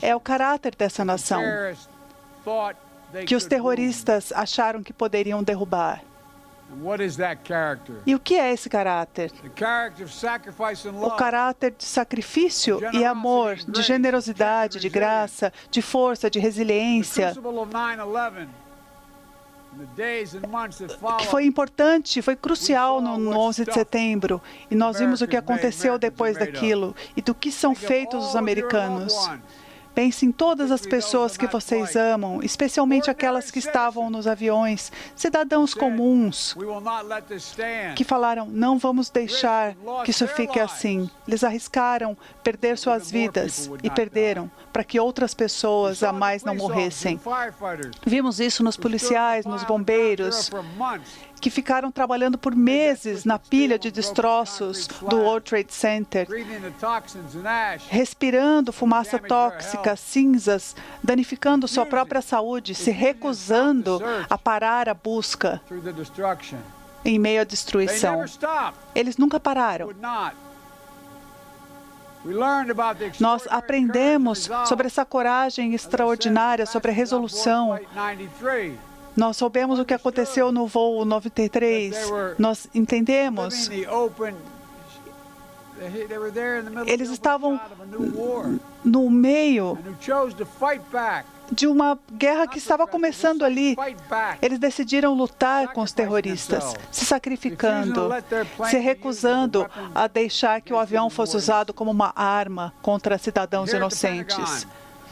É o caráter dessa nação que os terroristas acharam que poderiam derrubar. E o que é esse caráter? O caráter de sacrifício e amor, de generosidade, de graça, de força, de resiliência, que foi importante, foi crucial no 11 de setembro. E nós vimos o que aconteceu depois daquilo e do que são feitos os americanos. Pense em todas as pessoas que vocês amam, especialmente aquelas que estavam nos aviões, cidadãos comuns, que falaram, não vamos deixar que isso fique assim. Eles arriscaram perder suas vidas e perderam para que outras pessoas a mais não morressem. Vimos isso nos policiais, nos bombeiros, que ficaram trabalhando por meses na pilha de destroços do World Trade Center, respirando fumaça tóxica, cinzas, danificando sua própria saúde, se recusando a parar a busca em meio à destruição. Eles nunca pararam. Nós aprendemos sobre essa coragem extraordinária, sobre a resolução. Nós soubemos o que aconteceu no voo 93. Nós entendemos. Eles estavam no meio de uma guerra que estava começando ali. Eles decidiram lutar com os terroristas, se sacrificando, se recusando a deixar que o avião fosse usado como uma arma contra cidadãos inocentes.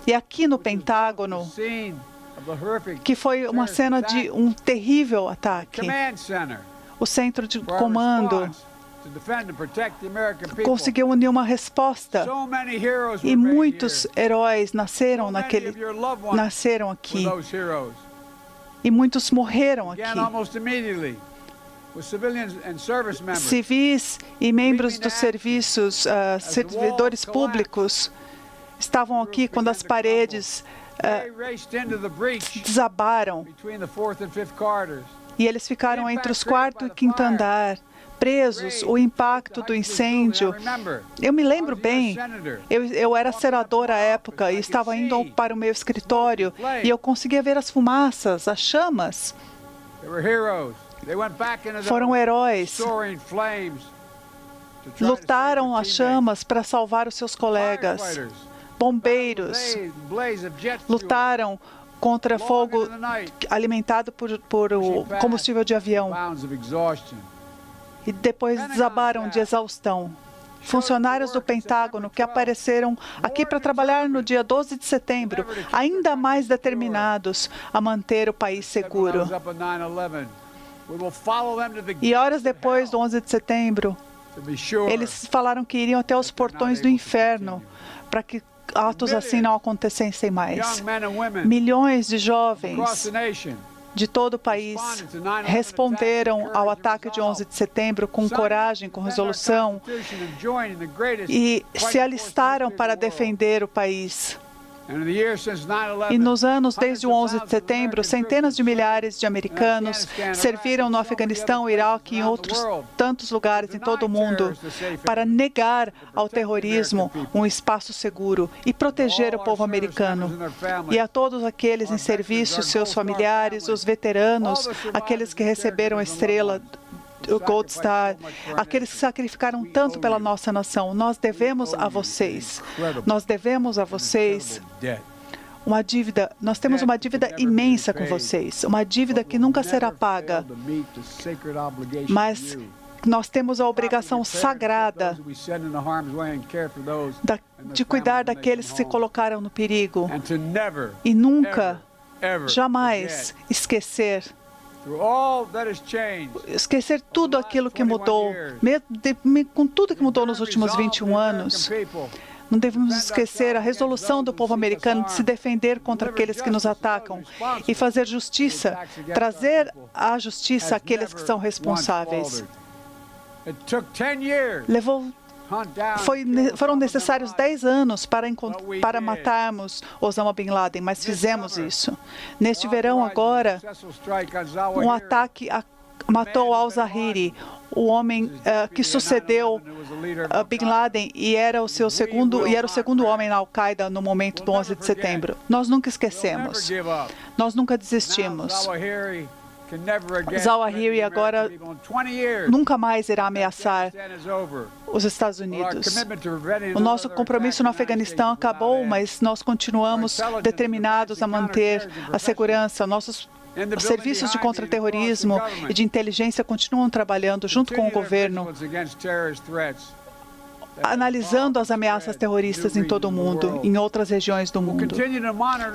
E aqui no Pentágono, que foi uma cena de um terrível ataque, o centro de comando conseguiu unir uma resposta e muitos heróis nasceram aqui e muitos morreram aqui. Civis e membros dos serviços, servidores públicos estavam aqui quando as paredes desabaram e eles ficaram entre os quarto e quinto andar, presos. O impacto do incêndio. Eu me lembro bem, eu era senador à época e estava indo para o meu escritório e eu conseguia ver as fumaças, as chamas. Foram heróis. Lutaram as chamas para salvar os seus colegas. Bombeiros lutaram contra fogo alimentado por combustível de avião. E depois desabaram de exaustão. Funcionários do Pentágono que apareceram aqui para trabalhar no dia 12 de setembro, ainda mais determinados a manter o país seguro. E horas depois do 11 de setembro, eles falaram que iriam até os portões do inferno para que atos assim não acontecessem mais. Milhões de jovens de todo o país responderam ao ataque de 11 de setembro com coragem, com resolução e se alistaram para defender o país. E nos anos desde o 11 de setembro, centenas de milhares de americanos serviram no Afeganistão, Iraque e em outros tantos lugares em todo o mundo para negar ao terrorismo um espaço seguro e proteger o povo americano. E a todos aqueles em serviço, seus familiares, os veteranos, aqueles que receberam a estrela, o Gold Star, aqueles que sacrificaram tanto pela nossa nação, nós devemos a vocês. Nós devemos a vocês uma dívida. Nós temos uma dívida imensa com vocês, uma dívida que nunca será paga. Mas nós temos a obrigação sagrada de cuidar daqueles que se colocaram no perigo e nunca, jamais esquecer tudo aquilo que mudou, com tudo que mudou nos últimos 21 anos. Não devemos esquecer a resolução do povo americano de se defender contra aqueles que nos atacam e fazer justiça, trazer à justiça aqueles que são responsáveis. Foram necessários 10 anos para matarmos Osama Bin Laden, mas fizemos isso. Neste verão agora, um ataque matou al-Zawahiri, o homem que sucedeu Bin Laden e era o segundo homem na Al-Qaeda no momento do 11 de setembro. Nós nunca esquecemos. Nós nunca desistimos. Zawahiri agora nunca mais irá ameaçar os Estados Unidos. O nosso compromisso no Afeganistão acabou, mas nós continuamos determinados a manter a segurança. Nossos serviços de contra-terrorismo e de inteligência continuam trabalhando junto com o governo, analisando as ameaças terroristas em todo o mundo, em outras regiões do mundo.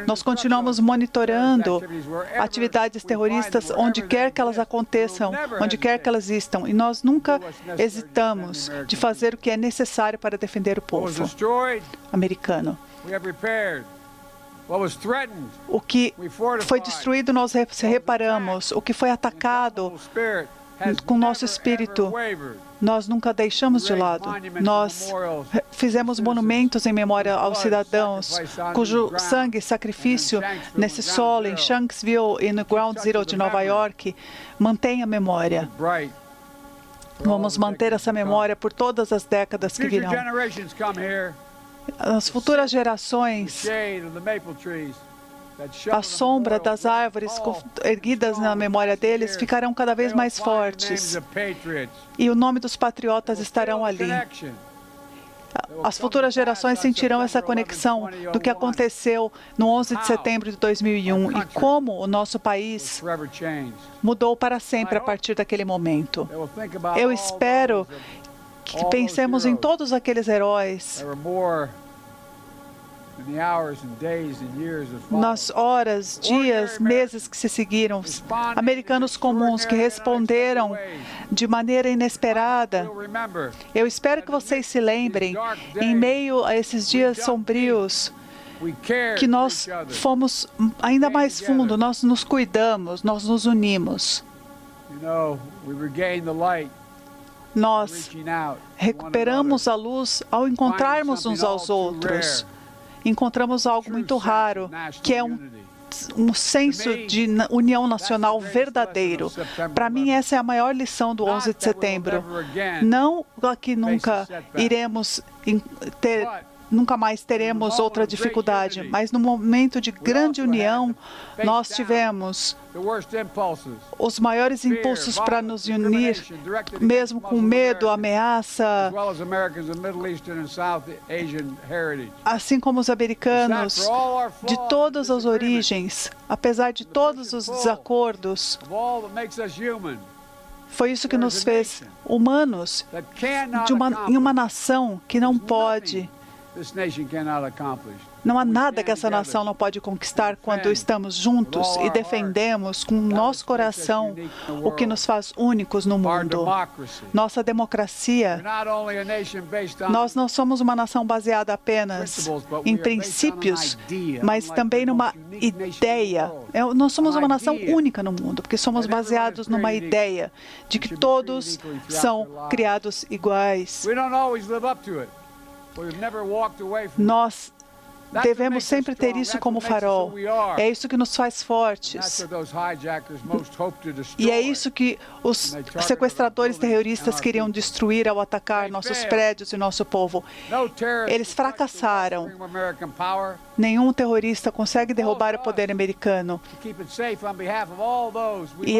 Nós continuamos monitorando atividades terroristas onde quer que elas aconteçam, onde quer que elas existam, e nós nunca hesitamos de fazer o que é necessário para defender o povo americano. O que foi destruído, nós reparamos. O que foi atacado com nosso espírito, nós nunca deixamos de lado. Nós fizemos monumentos em memória aos cidadãos cujo sangue e sacrifício nesse solo, em Shanksville e no Ground Zero de Nova York, mantém a memória. Vamos manter essa memória por todas as décadas que virão. As futuras gerações, a sombra das árvores erguidas na memória deles ficarão cada vez mais fortes. E o nome dos patriotas estarão ali. As futuras gerações sentirão essa conexão do que aconteceu no 11 de setembro de 2001 e como o nosso país mudou para sempre a partir daquele momento. Eu espero que pensemos em todos aqueles heróis, nas horas, dias, meses que se seguiram, americanos comuns que responderam de maneira inesperada. Eu espero que vocês se lembrem, em meio a esses dias sombrios, que nós fomos ainda mais fundo, nós nos cuidamos, nós nos unimos. Nós recuperamos a luz ao encontrarmos uns aos outros. Encontramos algo muito raro, que é um senso de união nacional verdadeiro. Para mim, essa é a maior lição do 11 de setembro. Não que nunca iremos nunca mais teremos outra dificuldade, mas no momento de grande união, nós tivemos os maiores impulsos para nos unir, mesmo com medo, ameaça, assim como os americanos, de todas as origens, apesar de todos os desacordos. Foi isso que nos fez humanos em uma nação que não pode. Não há nada que essa nação não pode conquistar quando estamos juntos e defendemos com o nosso coração o que nos faz únicos no mundo. Nossa democracia. Nós não somos uma nação baseada apenas em princípios, mas também numa ideia. Nós somos uma nação única no mundo, porque somos baseados numa ideia de que todos são criados iguais. Nós devemos sempre ter isso como farol. É isso que nos faz fortes. E é isso que os sequestradores terroristas queriam destruir ao atacar nossos prédios e nosso povo. Eles fracassaram. Nenhum terrorista consegue derrubar o poder americano. E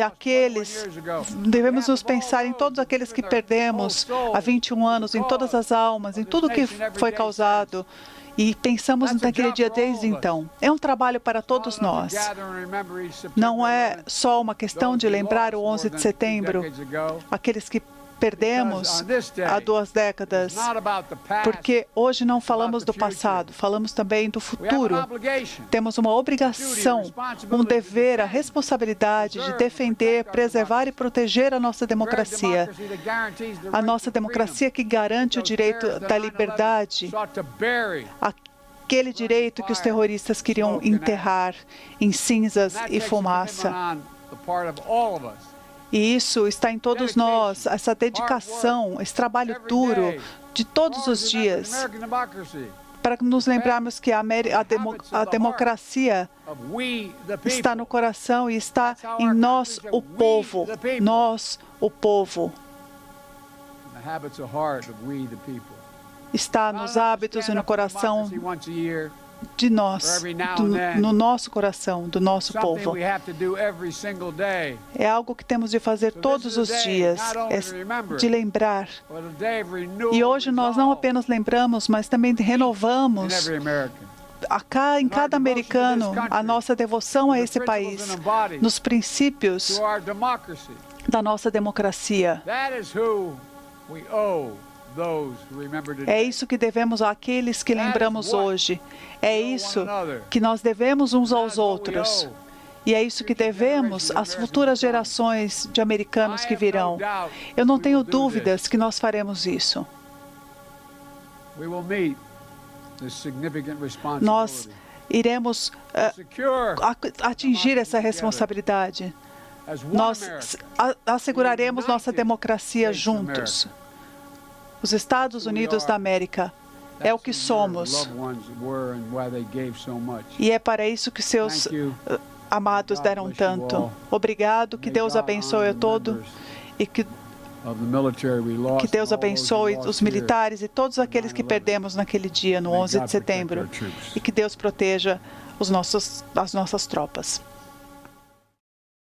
devemos nos pensar em todos aqueles que perdemos há 21 anos, em todas as almas, em tudo que foi causado. E pensamos naquele dia desde então. É um trabalho para todos nós. Não é só uma questão de lembrar o 11 de setembro, aqueles que perdemos há 2 décadas, porque hoje não falamos do passado, falamos também do futuro. Temos uma obrigação, um dever, a responsabilidade de defender, preservar e proteger a nossa democracia. A nossa democracia que garante o direito da liberdade, aquele direito que os terroristas queriam enterrar em cinzas e fumaça. E isso está em todos nós, essa dedicação, esse trabalho duro de todos os dias, para nos lembrarmos que a democracia está no coração e está em nós, o povo. Nós, o povo. está nos hábitos e no coração de nós, no nosso coração, do nosso povo. É algo que temos de fazer todos os dias, de lembrar. E hoje nós não apenas lembramos, mas também renovamos em cada americano a nossa devoção a esse país, nos princípios da nossa democracia. É isso que devemos àqueles que lembramos hoje. É isso que nós devemos uns aos outros. E é isso que devemos às futuras gerações de americanos que virão. Eu não tenho dúvidas que nós faremos isso. Nós iremos atingir essa responsabilidade. Nós asseguraremos nossa democracia juntos. Os Estados Unidos da América é o que somos. E é para isso que seus amados deram tanto. Obrigado, que Deus abençoe a todos e que Deus abençoe os militares e todos aqueles que perdemos naquele dia, no 11 de setembro. E que Deus proteja as nossas tropas.